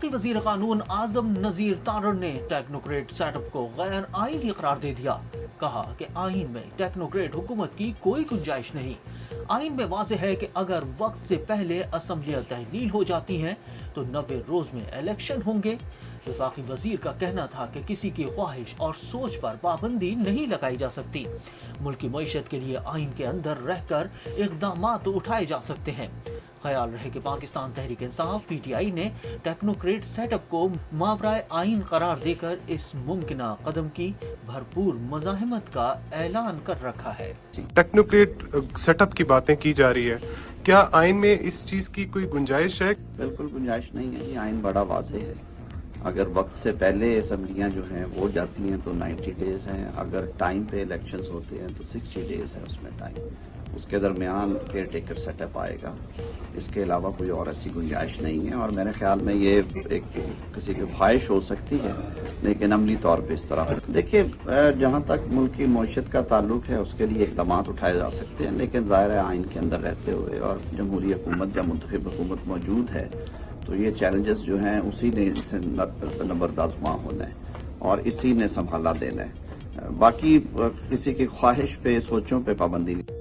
वफाकी वजीर कानून आजम नजीर तारड़ ने टेक्नोक्रेट सेटअप को गैर आईनी करार दे दिया। कहा कि आइन में टेक्नोक्रेट हुकूमत की कोई गुंजाइश नहीं। आइन में वाज़ेह है कि अगर वक्त से पहले असम्बलियां तहलील हो जाती हैं तो 90 रोज में इलेक्शन होंगे। वफाकी वजीर का कहना था कि किसी की ख्वाहिश और सोच पर पाबंदी नहीं लगाई जा सकती। मुल्क की मईशत के लिए आइन के अंदर रहकर इक़दामात उठाए जा सकते हैं। ख्याल रहे कि पाकिस्तान तहरीक इंसाफ PTI ने टेक्नोक्रेट सेटअप को मावराए आइन करार देकर इस मुमकिना कदम की भरपूर मज़ाहमत का ऐलान कर रखा है। टेक्नोक्रेट सेटअप की बातें की जा रही है, क्या आइन में इस चीज की कोई गुंजाइश है? बिल्कुल गुंजाइश नहीं है जी, आइन बड़ा वाज़ेह है। अगर वक्त से पहले असम्बलियाँ जो हैं वो जाती हैं तो 90 डेज हैं, अगर टाइम पे इलेक्शंस होते हैं तो 60 डेज है उसमें टाइम। उसके दरमियान केयर टेकर सेटअप आएगा, इसके अलावा कोई और ऐसी गुंजाइश नहीं है। और मेरे ख्याल में ये एक किसी की ख्वाहिश हो सकती है, लेकिन अमली तौर पे इस तरह देखिए, जहाँ तक मुल्क की मईशत का ताल्लुक है उसके लिए इक़दाम उठाए जा सकते हैं, लेकिन ज़ाहिर है आइन के अंदर रहते हुए और जमहूरी हुकूमत या मुंतखब हुकूमत मौजूद है तो ये चैलेंजेस जो हैं उसी ने इसे नंबरदाजुमा होना है और इसी ने संभाला देना है। बाकी किसी की ख्वाहिश पे सोचों पे पाबंदी नहीं।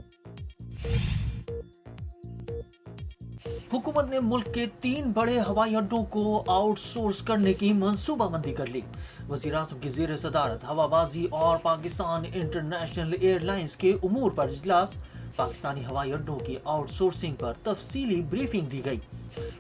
हुकूमत ने मुल्क के 3 बड़े हवाई अड्डों को आउटसोर्स करने की मंसूबाबंदी कर ली। वज़ीर आज़म की ज़ेर सदारत हवाबाजी और पाकिस्तान इंटरनेशनल एयरलाइंस के उमूर पर इजलास। पाकिस्तानी हवाई अड्डों की आउटसोर्सिंग पर तफसीली ब्रीफिंग दी गई।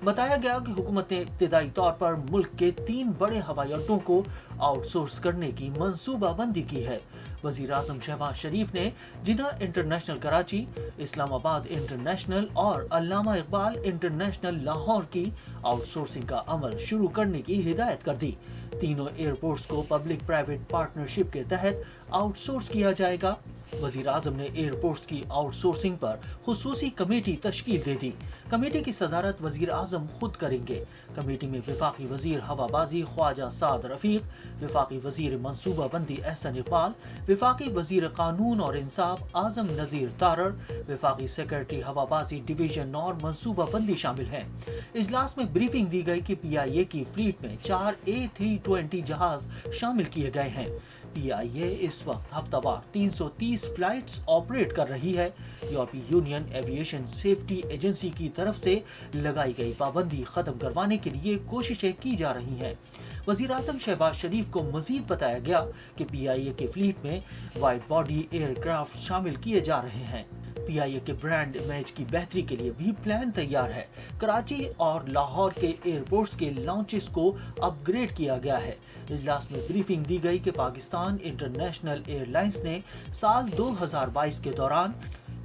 बताया गया कि हुकूमत ने इब्तिदाई तौर पर मुल्क के 3 बड़े हवाई अड्डों को आउटसोर्स करने की मंसूबाबंदी की है। वज़ीर आज़म शहबाज शरीफ ने जिन्ना इंटरनेशनल कराची, इस्लामाबाद इंटरनेशनल और अल्लामा इकबाल इंटरनेशनल लाहौर की आउटसोर्सिंग का अमल शुरू करने की हिदायत कर दी। तीनों एयरपोर्ट्स को पब्लिक प्राइवेट पार्टनरशिप के तहत आउटसोर्स किया जाएगा। वज़ीर आज़म ने एयरपोर्ट्स की आउटसोर्सिंग पर खुसूसी कमेटी तश्कील दे दी। कमेटी की सदारत वज़ीर आज़म खुद करेंगे। कमेटी में वफाकी वज़ीर हवाबाजी ख्वाजा साद रफीक, वफाकी वज़ीर मंसूबाबंदी एहसन इकबाल, वफाकी वज़ीर कानून और इंसाफ आज़म नज़ीर तारड़, वफाकी सेक्रेटरी हवाबाजी डिवीजन और मंसूबाबंदी शामिल हैं। इजलास में ब्रीफिंग दी गई कि PIA की फ्लीट में 4 A320 जहाज शामिल किए गए हैं। PIA इस वक्त हफ्तावार 330 फ्लाइट्स ऑपरेट कर रही है। यूरोपीय यूनियन एविएशन सेफ्टी एजेंसी की तरफ से लगाई गई पाबंदी खत्म करवाने के लिए कोशिशें की जा रही हैं। वज़ीर आज़म शहबाज शरीफ को मजीद बताया गया कि PIA के फ्लीट में वाइड बॉडी एयरक्राफ्ट शामिल किए जा रहे हैं। PIA के ब्रांड इमेज की बेहतरी के लिए भी प्लान तैयार है। कराची और लाहौर के एयरपोर्ट्स के लॉन्चेस को अपग्रेड किया गया है। इजलास में ब्रीफिंग दी गई कि पाकिस्तान इंटरनेशनल एयरलाइंस ने साल 2022 के दौरान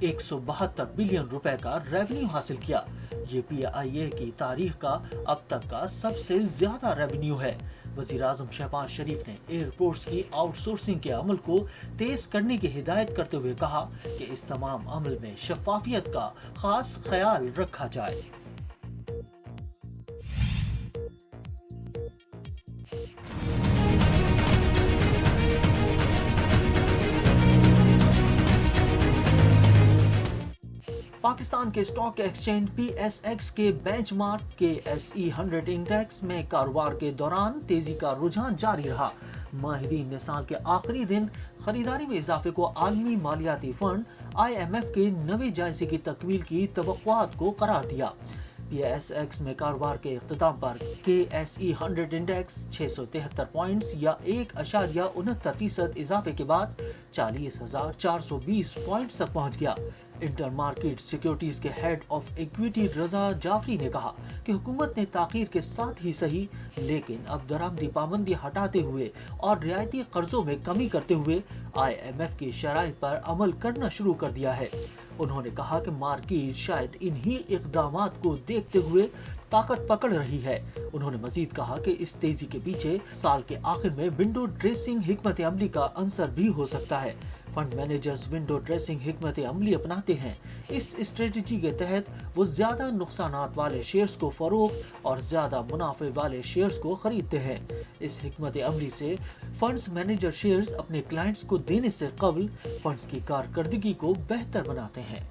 172 बिलियन रुपए का रेवेन्यू हासिल किया। ये PIA की तारीख का अब तक का सबसे ज्यादा रेवेन्यू है। वज़ीर आज़म शहबाज शरीफ ने एयरपोर्ट्स की आउटसोर्सिंग के अमल को तेज करने की हिदायत करते हुए कहा कि इस तमाम अमल में शफाफियत का खास ख्याल रखा जाए। पाकिस्तान के स्टॉक एक्सचेंज PSX के बेंचमार्क KSE 100 इंडेक्स में कारोबार के दौरान तेजी का रुझान जारी रहा। माहिरीन ने साल के आखिरी दिन खरीदारी में इजाफे को आलमी मालियाती फंड IMF के नवे जायजे की तकमील की तवक्कुआत को करार दिया। PSX में कारोबार के इख्तिताम पर KSE 100 इंडेक्स 673 पॉइंट्स या 1.69% इजाफे के बाद 40,420 पॉइंट्स तक पहुंच गया। इंटर मार्केट सिक्योरिटीज के हेड ऑफ इक्विटी रजा जाफरी ने कहा कि हुकूमत ने ताखीर के साथ ही सही, लेकिन अब दरामदी पाबंदी हटाते हुए और रियायती कर्जों में कमी करते हुए IMF की शराइत पर अमल करना शुरू कर दिया है। उन्होंने कहा कि मार्केट शायद इन्हीं इक़दामात को देखते हुए ताकत पकड़ रही है। उन्होंने मजीद कहा कि इस तेजी के पीछे साल के आखिर में विंडो ड्रेसिंग हिकमत अमली का अंसर भी हो सकता है। फंड मैनेजर्स विंडो ड्रेसिंग हिकमत अमली अपनाते हैं। इस स्ट्रेटजी के तहत वो ज्यादा नुकसानात वाले शेयर्स को फरोख्त और ज्यादा मुनाफे वाले शेयर्स को खरीदते हैं। इस हिकमत अमली से फंड्स मैनेजर शेयर्स अपने क्लाइंट्स को देने से कबल फंड्स की कारकर्दगी को बेहतर बनाते हैं।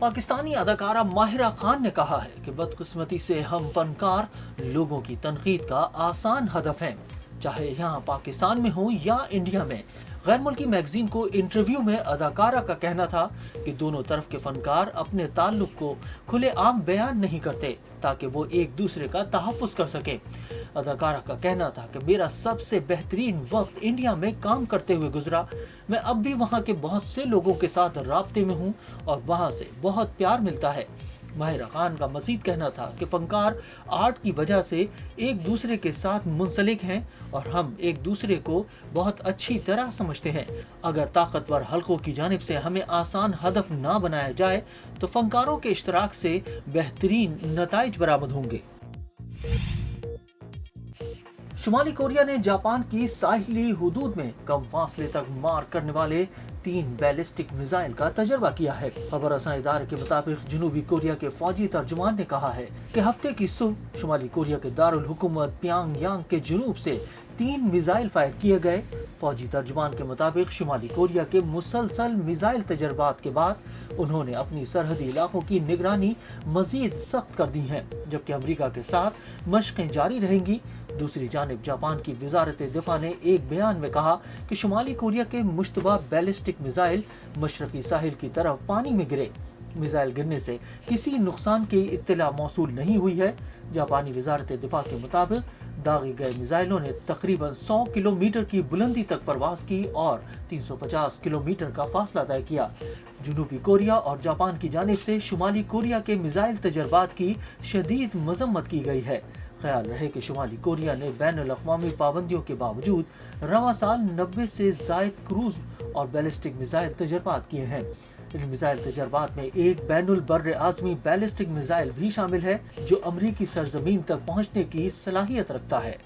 पाकिस्तानी अदाकारा माहिरा खान ने कहा है कि बदकिस्मती से हम फनकार लोगों की तनकीद का आसान हदफ हैं, चाहे यहाँ पाकिस्तान में हो या इंडिया में। गैर मुल्की मैगजीन को इंटरव्यू में अदाकारा का कहना था कि दोनों तरफ के फनकार अपने ताल्लुक को खुलेआम बयान नहीं करते ताकि वो एक दूसरे का तहफ़्फ़ुज़ कर सके। अदाकारा का कहना था कि मेरा सबसे बेहतरीन वक्त इंडिया में काम करते हुए गुजरा। मैं अब भी वहाँ के बहुत से लोगों के साथ राब्ते में हूँ और वहाँ से बहुत प्यार मिलता है। माहिरा खान का मजीद कहना था कि फनकार आर्ट की वजह से एक दूसरे के साथ मुंसलिक हैं और हम एक दूसरे को बहुत अच्छी तरह समझते हैं। अगर ताकतवर हलकों की जानिब से हमें आसान हदफ ना बनाया जाए तो फनकारों के इश्तराक से बेहतरीन नताइज बरामद होंगे। शुमाली कोरिया ने जापान की साहिली हुदूद में कम फासले तक मार करने वाले 3 बैलिस्टिक मिसाइल का तजर्बा किया है। खबर रसां इदारे के मुताबिक जनूबी कोरिया के फौजी तर्जुमान ने कहा है कि हफ्ते की सुबह शुमाली कोरिया के दारुल हुकूमत प्यांगयांग के जुनूब से 3 मिसाइल फायर किए गए। फौजी तर्जुमान के मुताबिक शुमाली कोरिया के मुसलसल मिसाइल तजर्बात के बाद उन्होंने अपनी सरहदी इलाकों की निगरानी मजीद सख्त कर दी है, जबकि अमेरिका के साथ मशकें जारी रहेंगी। दूसरी जानिब जापान की वजारत दिफा ने एक बयान में कहा कि शुमाली कोरिया के मुश्तबा बैलिस्टिक मिसाइल मशरकी साहिल की तरफ पानी में गिरे। मिसाइल गिरने से किसी नुकसान की इत्तला मौसूल नहीं हुई है। जापानी वजारत दिफा के मुताबिक दागे गए मिसाइलों ने तकरीबन 100 किलोमीटर की बुलंदी तक परवाज की और 350 किलोमीटर का फासला तय किया। जनूबी कोरिया और जापान की जानिब से शुमाली कोरिया के मिसाइल तजर्बात की शदीद मजम्मत की गई है। ख्याल रहे कि शुमाली कोरिया ने बैनुल अक़वामी पाबंदियों के बावजूद रवां साल 90 से ज़ायद क्रूज और बैलिस्टिक मिसाइल तजर्बात किए हैं। इन मिसाइल तजर्बात में एक बैनुल बर्र आज़मी बैलिस्टिक मिसाइल भी शामिल है जो अमरीकी सरजमीन तक पहुंचने की सलाहियत रखता है।